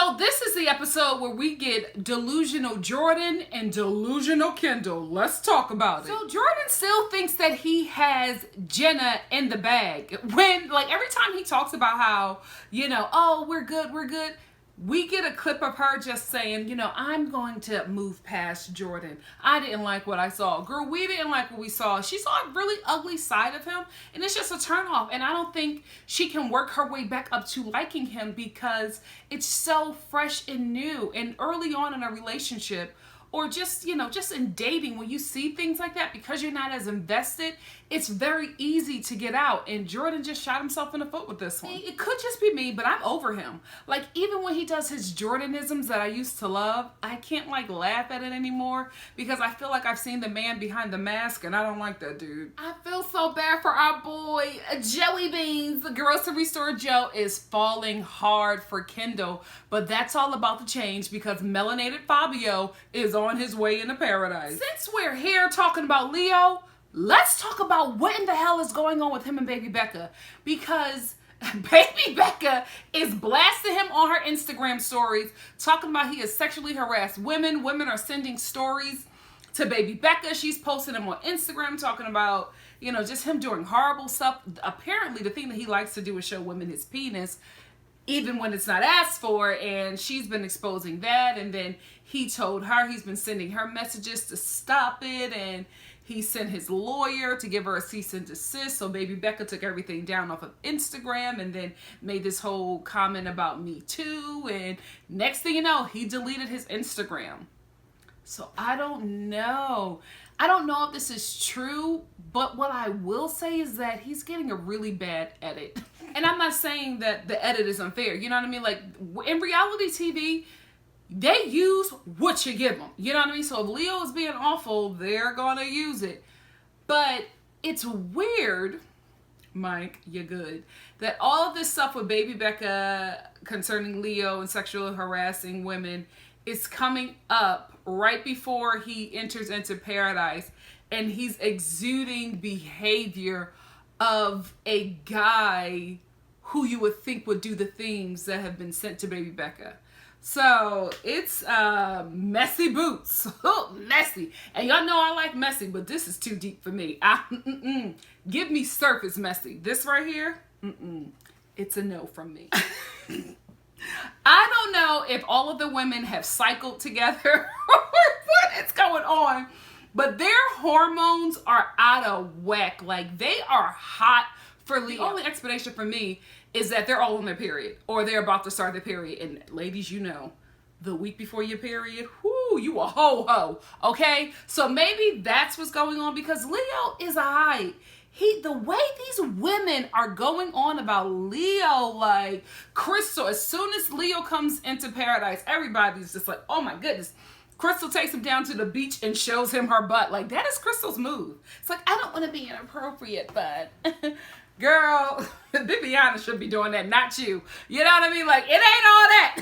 So this is the episode where we get delusional Jordan and delusional Kendall. Let's talk about it. So Jordan still thinks that he has Jenna in the bag. When, like, every time he talks about how, oh, we're good. We get a clip of her just saying, I'm going to move past Jordan. I didn't like what I saw. Girl, we didn't like what we saw. She saw a really ugly side of him, and it's just a turnoff. And I don't think she can work her way back up to liking him because it's so fresh and new. And early on in a relationship, or just, just in dating, when you see things like that, because you're not as invested, it's very easy to get out. And Jordan just shot himself in the foot with this one. It could just be me, but I'm over him. Like, even when he does his Jordanisms that I used to love, I can't, laugh at it anymore because I feel like I've seen the man behind the mask, and I don't like that dude. I feel so bad for our boy, Joey Beans. The grocery store Joe is falling hard for Kendall, but that's all about to change because melanated Fabio is on his way into paradise. Since we're here talking about Leo, let's talk about what in the hell is going on with him and Baby Becca, because Baby Becca is blasting him on her Instagram stories, talking about he has sexually harassed women. Women are sending stories to Baby Becca. She's posting them on Instagram, talking about, just him doing horrible stuff. Apparently, the thing that he likes to do is show women his penis, even when it's not asked for, and she's been exposing that. And then he told her he's been sending her messages to stop it, and he sent his lawyer to give her a cease and desist. So Baby Becca took everything down off of Instagram and then made this whole comment about Me Too, and next thing you know, he deleted his Instagram. So I don't know if this is true, but what I will say is that he's getting a really bad edit. And I'm not saying that the edit is unfair. You know what I mean? Like, in reality TV, they use what you give them. You know what I mean? So if Leo is being awful, they're going to use it. But it's weird, Mike, you're good, that all of this stuff with Baby Becca concerning Leo and sexually harassing women is coming up right before he enters into paradise, and he's exuding behavior of a guy who you would think would do the things that have been sent to Baby Becca. So it's messy boots. Messy. And y'all know I like messy, but this is too deep for me. Give me surface messy. This right here, it's a no from me. I don't know if all of the women have cycled together or what is going on, but their hormones are out of whack. Like, they are hot for Leo. The only explanation for me is that they're all on their period, or they're about to start their period. And ladies, the week before your period, whoo, you a ho-ho, okay? So maybe that's what's going on, because Leo is a hype. The way these women are going on about Leo, like Crystal, as soon as Leo comes into paradise, everybody's just like, oh my goodness. Crystal takes him down to the beach and shows him her butt. Like, that is Crystal's move. It's like, I don't want to be inappropriate, but girl, Bibiana should be doing that, not you. You know what I mean? Like, it ain't all that.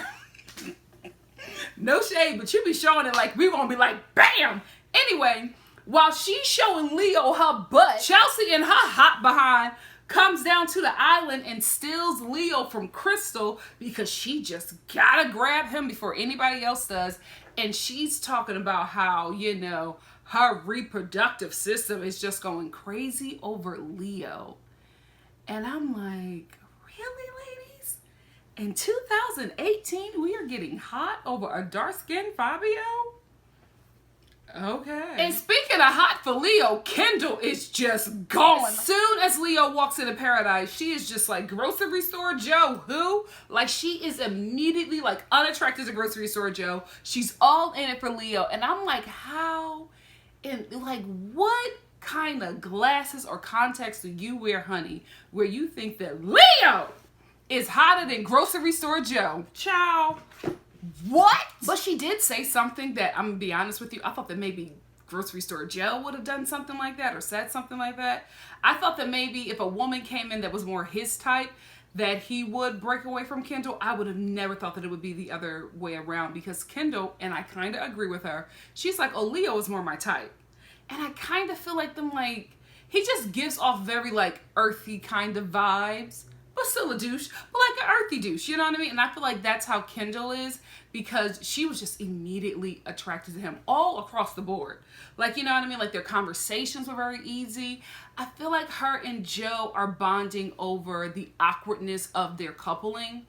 No shade, but you be showing it like we won't be like, bam. Anyway, while she's showing Leo her butt, Chelsea and her hot behind comes down to the island and steals Leo from Crystal because she just gotta grab him before anybody else does. And she's talking about how, her reproductive system is just going crazy over Leo. And I'm like, really, ladies? In 2018, we are getting hot over a dark-skinned Fabio? Okay. And speaking of hot for Leo, Kendall is just going. As soon as Leo walks into paradise, she is just like, grocery store Joe, who? Like, she is immediately like unattracted to grocery store Joe. She's all in it for Leo. And I'm like, how? And like, what kind of glasses or contacts do you wear, honey, where you think that Leo is hotter than grocery store Joe? Ciao. What? But she did say something that, I'm gonna be honest with you, I thought that maybe grocery store Joe would have done something like that or said something like that. I thought that maybe if a woman came in that was more his type, that he would break away from Kendall. I would have never thought that it would be the other way around, because Kendall, and I kind of agree with her, she's like, oh, Leo is more my type. And I kind of feel like he just gives off very like earthy kind of vibes. but still a douche, but like an earthy douche, you know what I mean? And I feel like that's how Kendall is, because she was just immediately attracted to him all across the board. Like, you know what I mean? Like, their conversations were very easy. I feel like her and Joe are bonding over the awkwardness of their coupling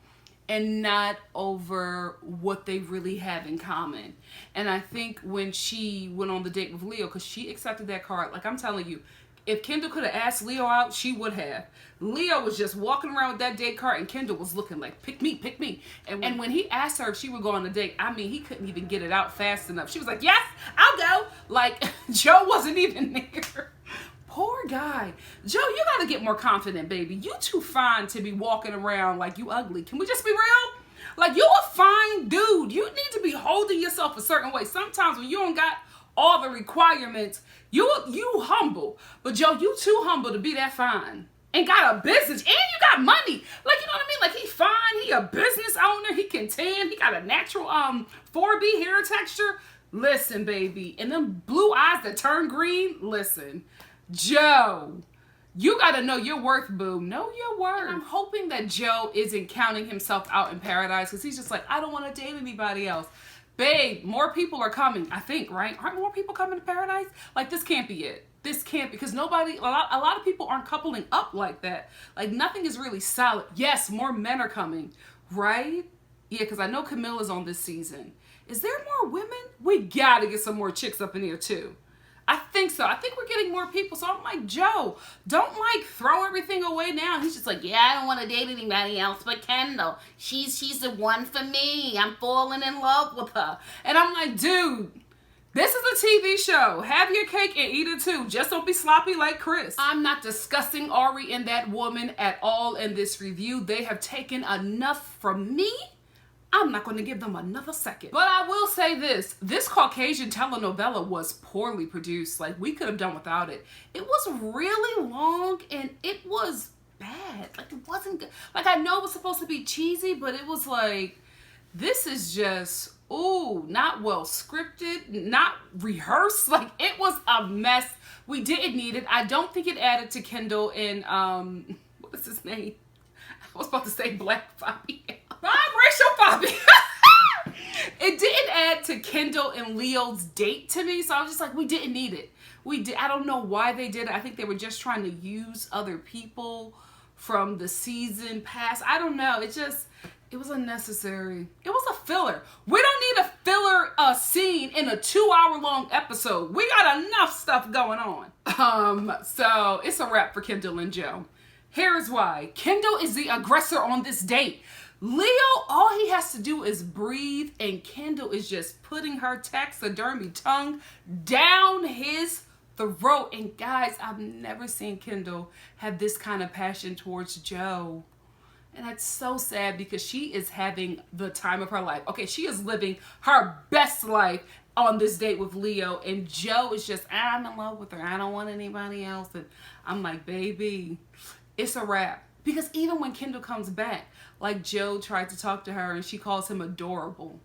and not over what they really have in common. And I think when she went on the date with Leo, because she accepted that card, like I'm telling you, if Kendall could have asked Leo out, she would have. Leo was just walking around with that date card, and Kendall was looking like, pick me, pick me. And when he asked her if she would go on a date, I mean, he couldn't even get it out fast enough. She was like, yes, I'll go. Like, Joe wasn't even there. Poor guy. Joe, you got to get more confident, baby. You too fine to be walking around like you ugly. Can we just be real? Like, you a fine dude. You need to be holding yourself a certain way. Sometimes when you don't got all the requirements, you humble. But Joe, you too humble to be that fine. And got a business. And you got money. Like, you know what I mean? Like, he fine. He a business owner. He can tan. He got a natural 4B hair texture. Listen, baby. And them blue eyes that turn green. Listen. Joe, you got to know your worth, boo. Know your worth. And I'm hoping that Joe isn't counting himself out in paradise, because he's just like, I don't want to date anybody else. Babe, more people are coming, I think, right? Aren't more people coming to paradise? Like, this can't be it. This can't, because a lot of people aren't coupling up like that. Like, nothing is really solid. Yes, more men are coming, right? Yeah, because I know Camilla's on this season. Is there more women? We got to get some more chicks up in here, too. I think so. I think we're getting more people. So I'm like, Joe, don't like throw everything away now. He's just like, yeah, I don't want to date anybody else but Kendall. She's the one for me. I'm falling in love with her. And I'm like, dude, this is a TV show. Have your cake and eat it too. Just don't be sloppy like Chris. I'm not discussing Ari and that woman at all in this review. They have taken enough from me. I'm not going to give them another second. But I will say this. This Caucasian telenovela was poorly produced. Like, we could have done without it. It was really long and it was bad. Like, it wasn't good. Like, I know it was supposed to be cheesy, but it was like, this is just, ooh, not well scripted, not rehearsed. Like, it was a mess. We didn't need it. I don't think it added to Kendall and, what is his name? I was about to say Black Bobby. Biracial Bobby. It didn't add to Kendall and Leo's date to me, so I was just like, we didn't need it. I don't know why they did it. I think they were just trying to use other people from the season past. I don't know. It was unnecessary. It was a filler. We don't need a filler scene in a 2-hour-long episode. We got enough stuff going on. So it's a wrap for Kendall and Joe. Here's why. Kendall is the aggressor on this date. Leo, all he has to do is breathe, and Kendall is just putting her taxidermy tongue down his throat. And guys, I've never seen Kendall have this kind of passion towards Joe. And that's so sad, because she is having the time of her life. Okay, she is living her best life on this date with Leo, and Joe is just, I'm in love with her. I don't want anybody else. And I'm like, baby, it's a wrap. Because even when Kendall comes back, like, Joe tried to talk to her and she calls him adorable.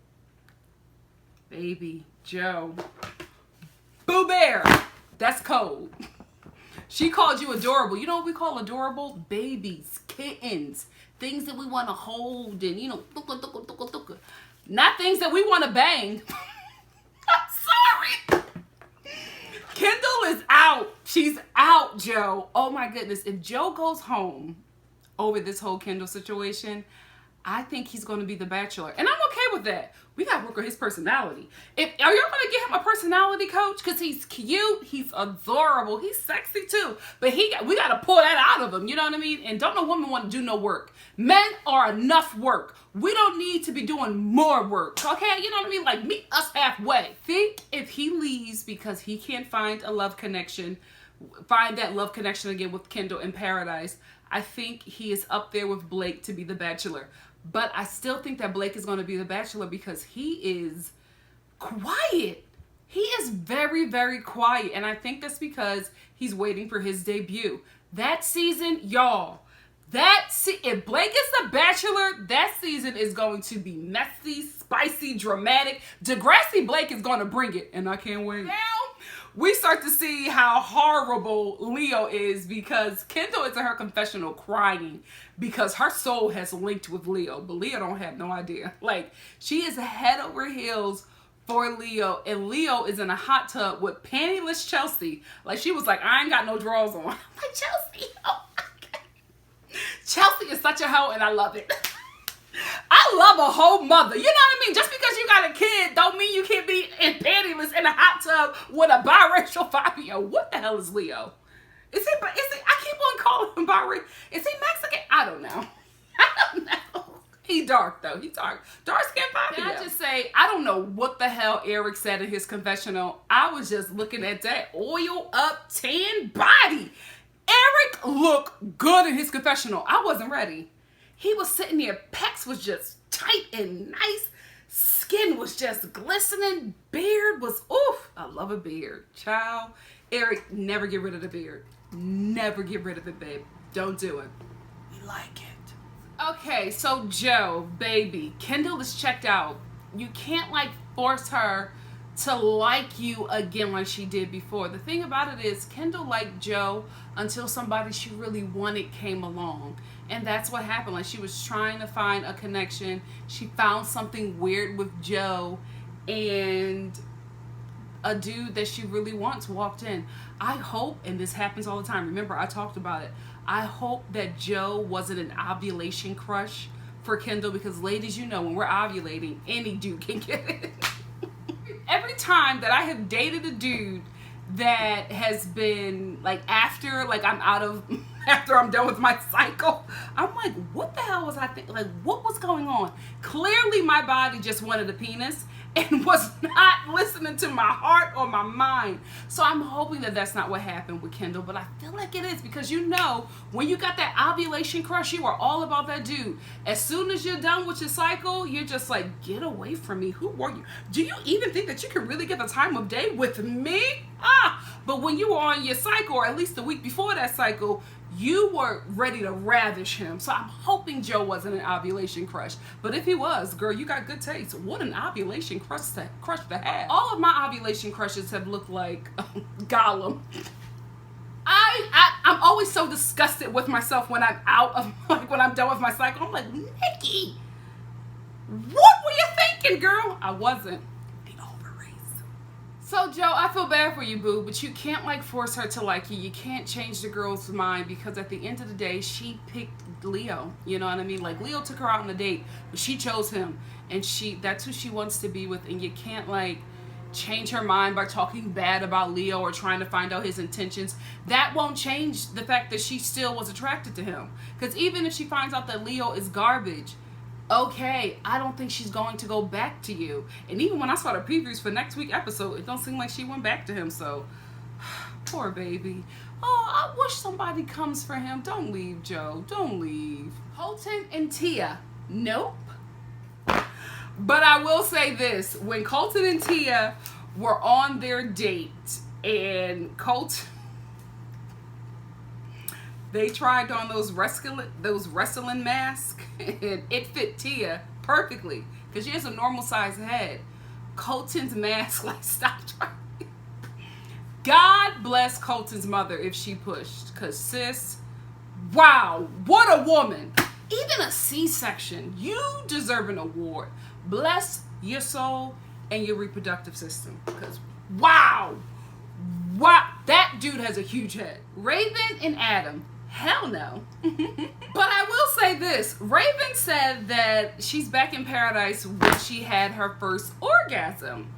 Baby, Joe. Boo Bear. That's cold. She called you adorable. You know what we call adorable? Babies, kittens, things that we want to hold and, you know, not things that we want to bang. I'm sorry. Kendall is out. She's out, Joe. Oh my goodness. If Joe goes home over this whole Kendall situation, I think he's going to be the Bachelor. And I'm okay with that. We got to work on his personality. Are y'all going to get him a personality coach? Because he's cute. He's adorable. He's sexy too. But we got to pull that out of him. You know what I mean? And don't no woman want to do no work. Men are enough work. We don't need to be doing more work. Okay? You know what I mean? Like, meet us halfway. Think if he leaves because he can't find a love connection, find that love connection again with Kendall in paradise, I think he is up there with Blake to be the Bachelor. But I still think that Blake is going to be the Bachelor because he is quiet. He is very, very quiet. And I think that's because he's waiting for his debut. That season, y'all, if Blake is the Bachelor, that season is going to be messy, spicy, dramatic. Degrassi Blake is going to bring it. And I can't wait. Now, we start to see how horrible Leo is, because Kendall is in her confessional crying because her soul has linked with Leo, but Leo don't have no idea. Like, she is head over heels for Leo, and Leo is in a hot tub with pantyless Chelsea. Like, she was like, I ain't got no drawers on. I'm like, Chelsea, oh my God. Chelsea is such a hoe, and I love it. I love a whole mother. You know what I mean? Just because you got a kid don't mean you can't be in pantyless in a hot tub with a biracial 5-year-old. What the hell is Leo? Is he, I keep on calling him biracial. Is he Mexican? I don't know. I don't know. He dark though. He dark. Dark skin 5-year-old. Can I just say, I don't know what the hell Eric said in his confessional. I was just looking at that oil up tan body. Eric looked good in his confessional. I wasn't ready. He was sitting there, pecs was just tight and nice. Skin was just glistening. Beard was, oof, I love a beard. Child, Eric, never get rid of the beard. Never get rid of it, babe. Don't do it. We like it. Okay, so Joe, baby, Kendall is checked out. You can't like force her to like you again like she did before. The thing about it is Kendall liked Joe until somebody she really wanted came along. And that's what happened. Like, she was trying to find a connection. She found something weird with Joe, and a dude that she really wants walked in. I hope, and this happens all the time, remember I talked about it, I hope that Joe wasn't an ovulation crush for Kendall, because ladies, you know, when we're ovulating, any dude can get it. Every time that I have dated a dude that has been like, after like after I'm done with my cycle, I'm like, what the hell was I thinking? Like, what was going on? Clearly my body just wanted a penis and was not listening to my heart or my mind. So I'm hoping that that's not what happened with Kendall, but I feel like it is, because you know, when you got that ovulation crush, you are all about that dude. As soon as you're done with your cycle, you're just like, get away from me. Who were you? Do you even think that you can really get the time of day with me? But when you were on your cycle, or at least the week before that cycle, you were ready to ravish him. So I'm hoping Joe wasn't an ovulation crush. But if he was, girl, you got good taste. What an ovulation crush to have. All of my ovulation crushes have looked like Gollum. I'm always so disgusted with myself when I'm out of, like, when I'm done with my cycle. I'm like, Nikki, what were you thinking, girl? I wasn't. So Joe, I feel bad for you, boo, but you can't like force her to like you. You can't change the girl's mind, because at the end of the day, she picked Leo. You know what I mean? Like, Leo took her out on a date, but she chose him, and that's who she wants to be with. And you can't like change her mind by talking bad about Leo or trying to find out his intentions. That won't change the fact that she still was attracted to him. Because even if she finds out that Leo is garbage, okay, I don't think she's going to go back to you. And even when I saw the previews for next week's episode, it don't seem like she went back to him. So, poor baby. Oh, I wish somebody comes for him. Don't leave, Joe. Don't leave. Colton and Tia. Nope. But I will say this. When Colton and Tia were on their date, and Colton, they tried on those wrestling masks, and it fit Tia perfectly, because she has a normal size head. Colton's mask, like, stop trying. God bless Colton's mother if she pushed, because sis, wow, what a woman. Even a C-section, you deserve an award. Bless your soul and your reproductive system, because wow, that dude has a huge head. Raven and Adam, hell no. But I will say this. Raven said that she's back in paradise when she had her first orgasm.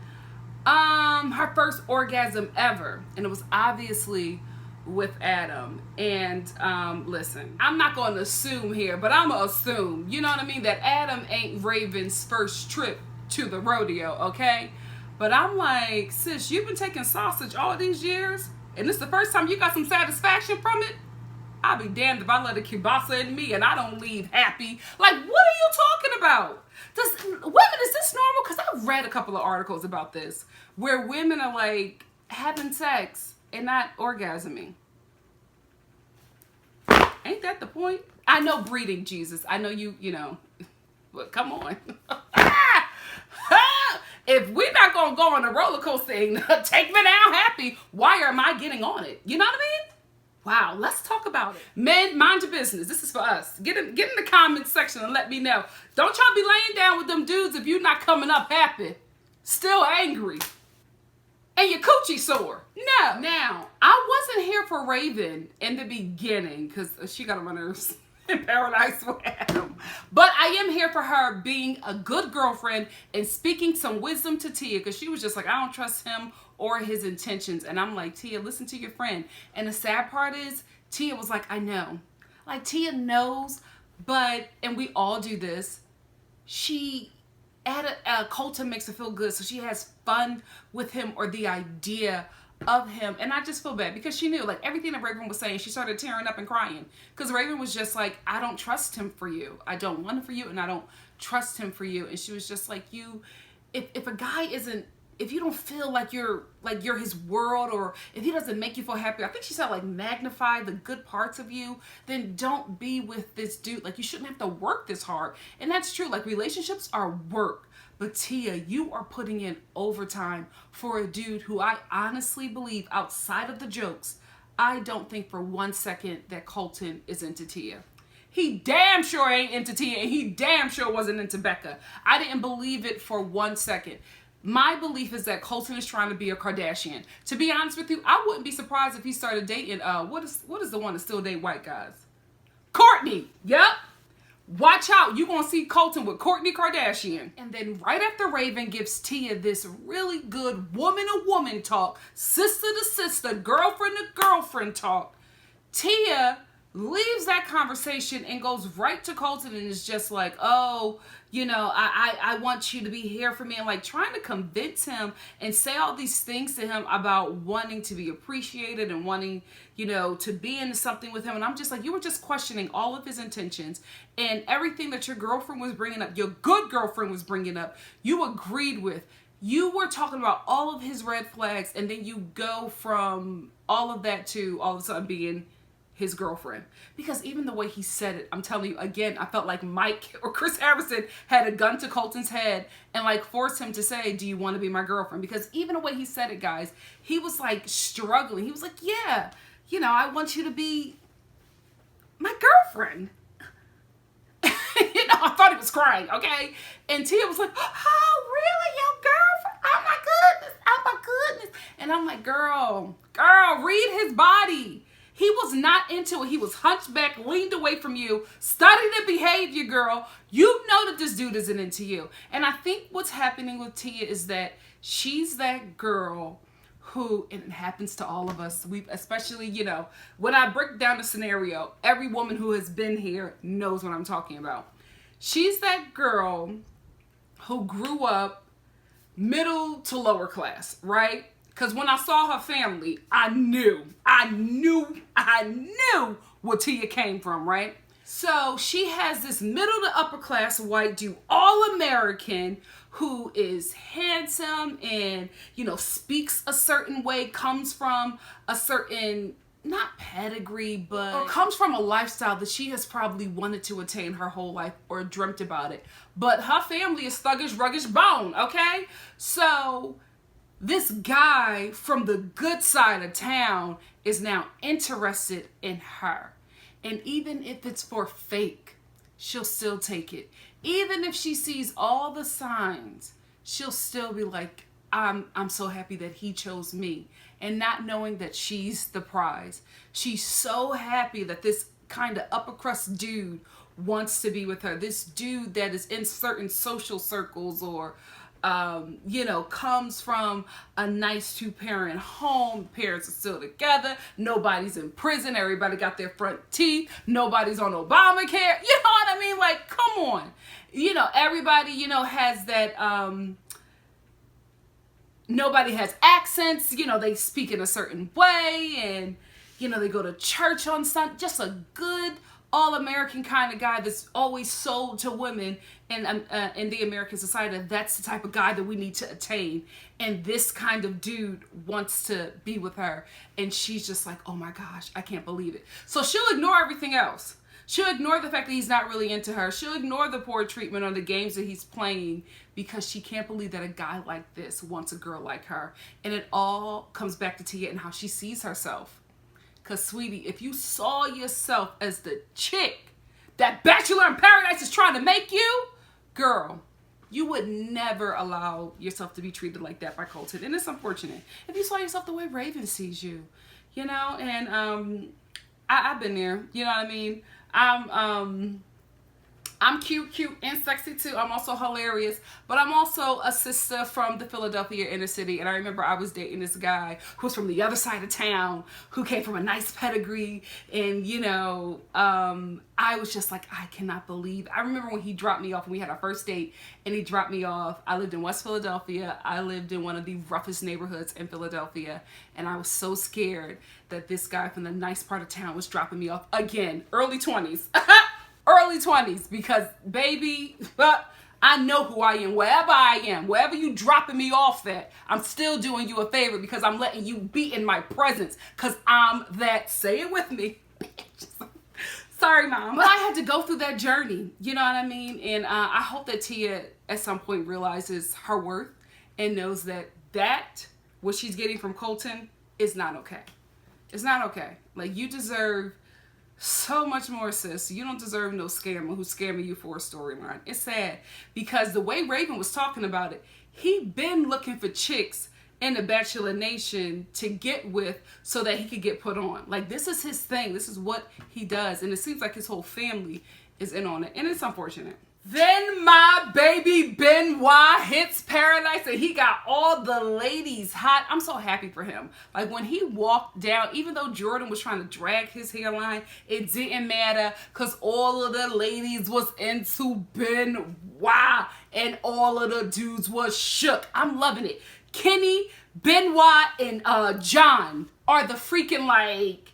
Her first orgasm ever. And it was obviously with Adam. And listen, I'm not going to assume here, but I'm going to assume, you know what I mean, that Adam ain't Raven's first trip to the rodeo, okay? But I'm like, sis, you've been taking sausage all these years, and this is the first time you got some satisfaction from it? I'll be damned if I let a kielbasa in me and I don't leave happy. Like, what are you talking about? Women, is this normal? Because I've read a couple of articles about this, where women are like having sex and not orgasming. Ain't that the point? I know breeding, Jesus. I know you know, but come on. If we're not going to go on a roller coaster and take me down happy. Why am I getting on it? You know what I mean? Wow, let's talk about it. Men, mind your business. This is for us. Get in the comments section and let me know. Don't y'all be laying down with them dudes if you're not coming up happy. Still angry. And your coochie sore. No. Now, I wasn't here for Raven in the beginning because she got on my nerves in paradise with him. But I am here for her being a good girlfriend and speaking some wisdom to Tia, because she was just like, I don't trust him or his intentions. And I'm like, Tia, listen to your friend. And the sad part is, Tia was like, I know. Like, Tia knows, and we all do this, Colton makes her feel good, so she has fun with him or the idea of him. And I just feel bad because she knew, like, everything that Raven was saying, she started tearing up and crying because Raven was just like, I don't trust him for you. I don't want him for you, and I don't trust him for you. And she was just like, if a guy isn't, if you don't feel like you're his world, or if he doesn't make you feel happy, I think she said, like, magnify the good parts of you, then don't be with this dude. Like, you shouldn't have to work this hard. And that's true. Like, relationships are work. But Tia, you are putting in overtime for a dude who I honestly believe, outside of the jokes, I don't think for 1 second that Colton is into Tia. He damn sure ain't into Tia, and he damn sure wasn't into Becca. I didn't believe it for 1 second. My belief is that Colton is trying to be a Kardashian. To be honest with you, I wouldn't be surprised if he started dating, what is the one that still date white guys? Kourtney. Yep. Watch out. You're going to see Colton with Kourtney Kardashian. And then right after Raven gives Tia this really good woman-to-woman talk, sister-to-sister, girlfriend-to-girlfriend talk, Tia leaves that conversation and goes right to Colton and is just like, oh, you know, I want you to be here for me, and like trying to convince him and say all these things to him about wanting to be appreciated and wanting, you know, to be into something with him. And I'm just like, you were just questioning all of his intentions, and everything that your girlfriend was bringing up, your good girlfriend was bringing up, you agreed with. You were talking about all of his red flags, and then you go from all of that to all of a sudden being his girlfriend. Because even the way he said it, I'm telling you, again, I felt like Mike or Chris Harrison had a gun to Colton's head and like forced him to say, do you want to be my girlfriend? Because even the way he said it, guys, he was like struggling. He was like, yeah, you know, I want you to be my girlfriend. You know, I thought he was crying, okay? And Tia was like, oh, really, your girlfriend? Oh my goodness. And I'm like, girl, read his body. He was not into it. He was hunchback, leaned away from you, studied the behavior, girl. You know that this dude isn't into you. And I think what's happening with Tia is that she's that girl who, and it happens to all of us, especially, you know, when I break down the scenario, every woman who has been here knows what I'm talking about. She's that girl who grew up middle to lower class, right? Because when I saw her family, I knew where Tia came from, right? So she has this middle to upper class white dude, all American, who is handsome and, you know, speaks a certain way, comes from a certain, not pedigree, but or comes from a lifestyle that she has probably wanted to attain her whole life or dreamt about it. But her family is thuggish, ruggish bone, okay? So this guy from the good side of town is now interested in her. And even if it's for fake, she'll still take it. Even if she sees all the signs, she'll still be like, I'm so happy that he chose me. And not knowing that she's the prize. She's so happy that this kind of upper crust dude wants to be with her. This dude that is in certain social circles or you know, comes from a nice two-parent home. Parents are still together. Nobody's in prison. Everybody got their front teeth. Nobody's on Obamacare. You know what I mean? Like, come on. You know, everybody, you know, has that, nobody has accents. You know, they speak in a certain way and, you know, they go to church on Sunday. Just a good all-American kind of guy that's always sold to women in the American society. That's the type of guy that we need to attain. And this kind of dude wants to be with her. And she's just like, oh my gosh, I can't believe it. So she'll ignore everything else. She'll ignore the fact that he's not really into her. She'll ignore the poor treatment on the games that he's playing because she can't believe that a guy like this wants a girl like her. And it all comes back to Tia and how she sees herself. Because, sweetie, if you saw yourself as the chick that Bachelor in Paradise is trying to make you, girl, you would never allow yourself to be treated like that by Colton. And it's unfortunate. If you saw yourself the way Raven sees you, you know, and I've been there, you know what I mean? I'm cute and sexy too. I'm also hilarious, but I'm also a sister from the Philadelphia inner city. And I remember I was dating this guy who was from the other side of town, who came from a nice pedigree. And, you know, I was just like, I cannot believe. I remember when he dropped me off and we had our first date and he dropped me off. I lived in West Philadelphia. I lived in one of the roughest neighborhoods in Philadelphia. And I was so scared that this guy from the nice part of town was dropping me off again, early 20s. Early 20s, because baby, I know who I am, wherever you dropping me off at, I'm still doing you a favor because I'm letting you be in my presence because I'm that, say it with me, sorry mom, but I had to go through that journey, you know what I mean? And I hope that Tia at some point realizes her worth and knows that what she's getting from Colton is not okay. It's not okay. Like, you deserve so much more, sis. You don't deserve no scammer who's scamming you for a storyline. It's sad because the way Raven was talking about it, he been looking for chicks in the Bachelor Nation to get with so that he could get put on. Like, this is his thing. This is what he does. And it seems like his whole family is in on it. And it's unfortunate. Then my baby Benoit hits Paradise and he got all the ladies hot. I'm so happy for him. Like, when he walked down, even though Jordan was trying to drag his hairline, it didn't matter because all of the ladies was into Benoit and all of the dudes was shook. I'm loving it. Kenny, Benoit, and John are the freaking, like,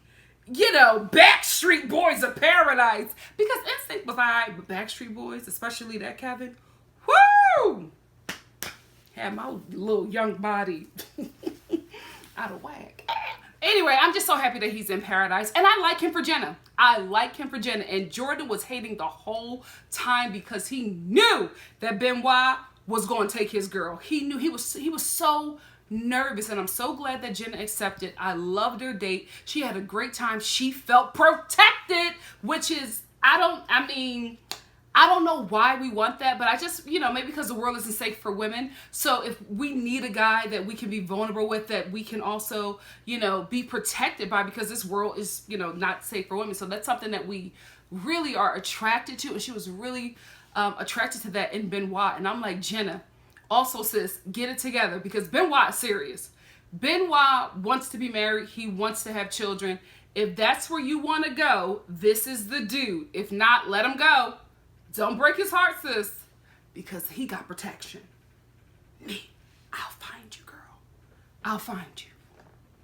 you know, Backstreet Boys of Paradise. Because Instinct was alright, but Backstreet Boys, especially that Kevin, woo! Had my little young body out of whack. Anyway, I'm just so happy that he's in Paradise. And I like him for Jenna. And Jordan was hating the whole time because he knew that Benoit was going to take his girl. He knew he was so nervous, and I'm so glad that Jenna accepted. I loved her date. She had a great time. She felt protected, which is, I don't know why we want that, but I just, you know, maybe because the world isn't safe for women. So if we need a guy that we can be vulnerable with, that we can also, you know, be protected by, because this world is, you know, not safe for women. So that's something that we really are attracted to, and she was really attracted to that in Benoit. And I'm like, Jenna, also, sis, get it together, because Benoit is serious. Benoit wants to be married. He wants to have children. If that's where you want to go, this is the dude. If not, let him go. Don't break his heart, sis, because he got protection. Me, I'll find you, girl. I'll find you.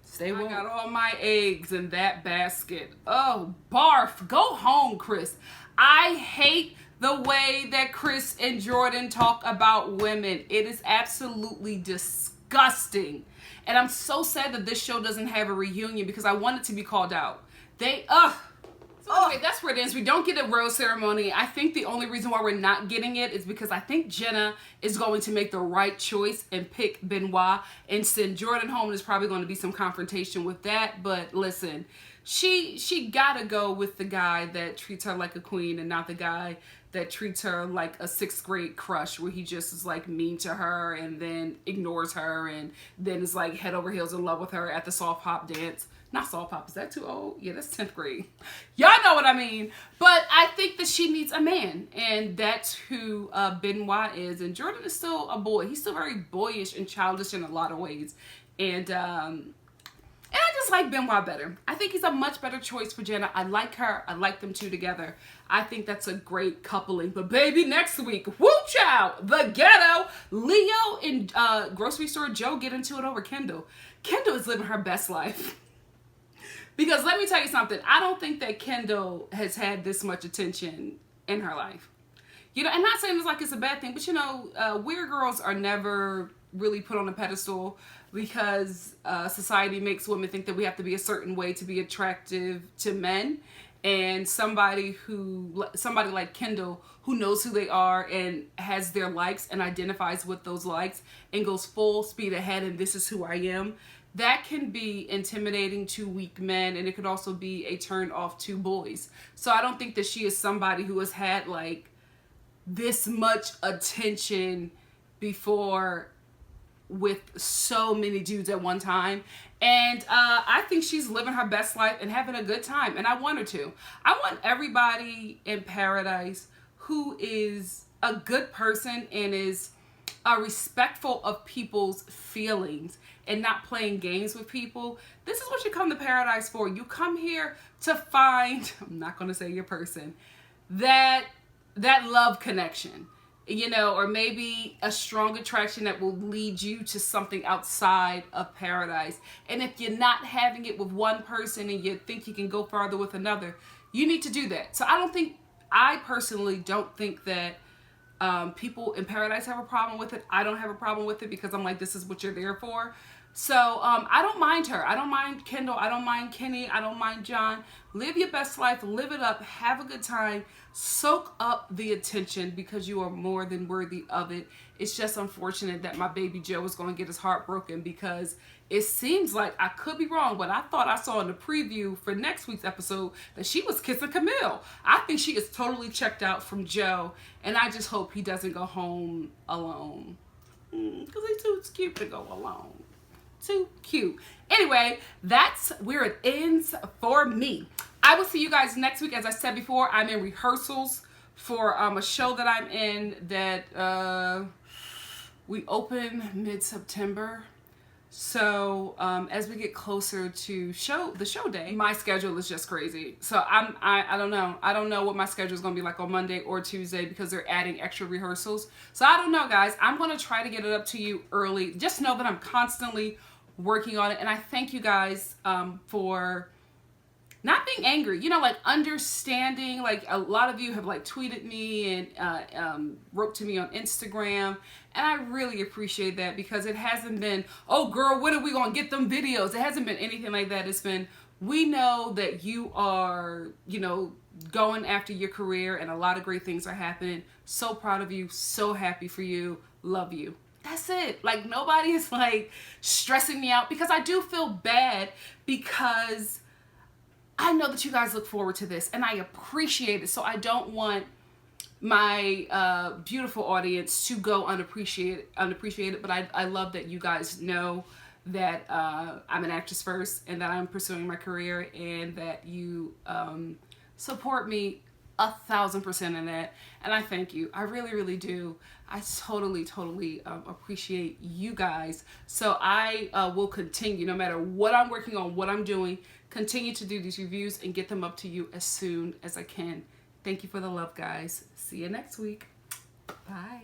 Stay woke. I got all my eggs in that basket. Oh, barf. Go home, Chris. I hate the way that Chris and Jordan talk about women. It is absolutely disgusting. And I'm so sad that this show doesn't have a reunion, because I want it to be called out. Okay, that's where it ends. We don't get a rose ceremony. I think the only reason why we're not getting it is because I think Jenna is going to make the right choice and pick Benoit and send Jordan home. There's probably going to be some confrontation with that. But listen, she gotta go with the guy that treats her like a queen and not the guy that treats her like a 6th grade crush, where he just is like mean to her and then ignores her and then is like head over heels in love with her at the soft pop dance. Not soft pop, is that too old? Yeah, that's 10th grade. Y'all know what I mean. But I think that she needs a man, and that's who Benoit is. And Jordan is still a boy. He's still very boyish and childish in a lot of ways. And I just like Benoit better. I think he's a much better choice for Jenna. I like her. I like them two together. I think that's a great coupling. But baby, next week, woo child, the ghetto. Leo and grocery store Joe get into it over Kendall. Kendall is living her best life. Because let me tell you something. I don't think that Kendall has had this much attention in her life. You know, and not saying it's like it's a bad thing, but you know, weird girls are never really put on a pedestal, because society makes women think that we have to be a certain way to be attractive to men. and somebody like Kendall, who knows who they are and has their likes and identifies with those likes and goes full speed ahead and this is who I am, that can be intimidating to weak men, and it could also be a turn off to boys. So I don't think that she is somebody who has had like this much attention before with so many dudes at one time. And I think she's living her best life and having a good time, and I want her to. I want everybody in paradise who is a good person and is respectful of people's feelings and not playing games with people. This is what you come to paradise for. You come here to find, I'm not going to say your person, that love connection, you know, or maybe a strong attraction that will lead you to something outside of paradise. And if you're not having it with one person and you think you can go farther with another, you need to do that. So I personally don't think that people in paradise have a problem with it. I don't have a problem with it because I'm like, this is what you're there for. So I don't mind her. I don't mind Kendall. I don't mind Kenny. I don't mind John. Live your best life. Live it up. Have a good time. Soak up the attention because you are more than worthy of it. It's just unfortunate that my baby Joe is going to get his heart broken because it seems like, I could be wrong, but I thought I saw in the preview for next week's episode that she was kissing Camille. I think she is totally checked out from Joe, and I just hope he doesn't go home alone because he's too cute to go alone. Too cute. Anyway, that's where it ends for me. I will see you guys next week. As I said before, I'm in rehearsals for a show that I'm in that we open mid-September. So as we get closer to the show day, my schedule is just crazy. So I don't know. I don't know what my schedule is going to be like on Monday or Tuesday because they're adding extra rehearsals. So I don't know, guys. I'm going to try to get it up to you early. Just know that I'm constantly working on it. And I thank you guys for not being angry, you know, like understanding. Like a lot of you have like tweeted me and wrote to me on Instagram, and I really appreciate that because it hasn't been, oh girl, when are we gonna get them videos? It hasn't been anything like that. It's been, we know that you are, you know, going after your career and a lot of great things are happening. So proud of you, so happy for you, love you. That's it. Like nobody is like stressing me out because I do feel bad because I know that you guys look forward to this and I appreciate it. So I don't want my beautiful audience to go unappreciated, but I love that you guys know that I'm an actress first and that I'm pursuing my career and that you support me 1,000% in that. And I thank you. I really, really do. I totally appreciate you guys. So I will continue, no matter what I'm working on, what I'm doing, continue to do these reviews and get them up to you as soon as I can. Thank you for the love, guys. See you next week. Bye.